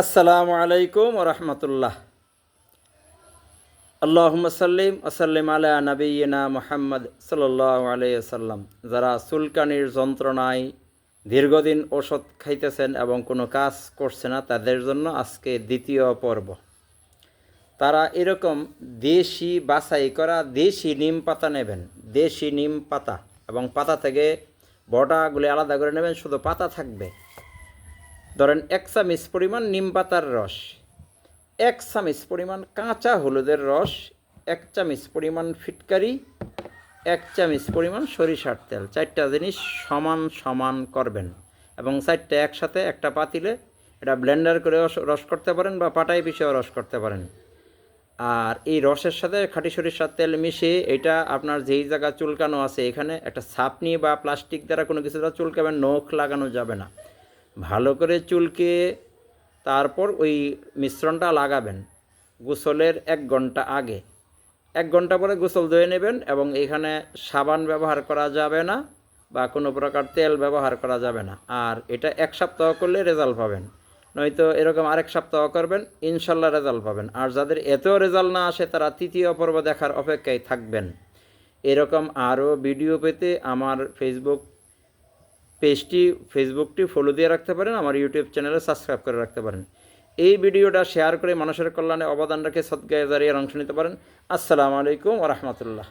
আসসালামু আলাইকুম ওয়া রাহমাতুল্লাহ। আল্লাহুম্মা সাল্লিম ওয়া সাল্লিম আলা নাবিয়্যিনা মুহাম্মদ সাল্লাল্লাহু আলাইহি ওয়াসাল্লাম। যারা চুলকানির যন্ত্রণায় দীর্ঘদিন ওষুধ খাইতেছেন এবং কোনো কাজ করছে না, তাদের জন্য আজকে দ্বিতীয় পর্ব। তারা এরকম দেশি বাছাই করা দেশি নিম পাতা নেবেন, দেশি নিম পাতা, এবং পাতা থেকে বটাগুলি আলাদা করে নেবেন, শুধু পাতা থাকবে। ধরেন 1 চামচ পরিমাণ নিম পাতার রস, 1 চামচ পরিমাণ কাঁচা হলুদের রস, 1 চামচ পরিমাণ ফিটকারি, 1 চামচ পরিমাণ সরিষার তেল, 4টা জিনিস সমান সমান করবেন এবং 4টা একসাথে একটা পাতিলে এটা ব্লেন্ডার করে রস করতে পারেন বা পাটায় পিষেও রস করতে পারেন। আর এই রসের সাথে খাঁটি সরিষার তেল মিশিয়ে এটা আপনার যেই জায়গা চুলকানো আছে এখানে একটা ছাঁকনি বা প্লাস্টিক দ্বারা কোনো কিছু দ্বারা চুলকাবেন, নখ লাগানো যাবে না। ভালো করে চুলকে তারপর ওই মিশ্রণটা লাগাবেন গোসলের 1 ঘন্টা আগে। 1 ঘন্টা পরে গোসল ধুয়ে নেবেন এবং এখানে সাবান ব্যবহার করা যাবে না বা কোনো প্রকার তেল ব্যবহার করা যাবে না। আর এটা 1 সপ্তাহ করলে রেজাল্ট পাবেন, নয়তো এরকম আরেক সপ্তাহ করবেন, ইনশাল্লাহ রেজাল্ট পাবেন। আর যাদের এতেও রেজাল্ট না আসে তারা তৃতীয় পর্ব দেখার অপেক্ষায় থাকবেন। এরকম আরও ভিডিও পেতে আমার ফেসবুকটি ফলো দিয়ে রাখতে পারেন, আমার ইউটিউব চ্যানেলে সাবস্ক্রাইব করে রাখতে পারেন। এই ভিডিওটা শেয়ার করে মানুষের কল্যাণে অবদান রেখে সদকায়ে জারিয়ার অংশ নিতে পারেন। আসসালামু আলাইকুম ওয়া রাহমাতুল্লাহ।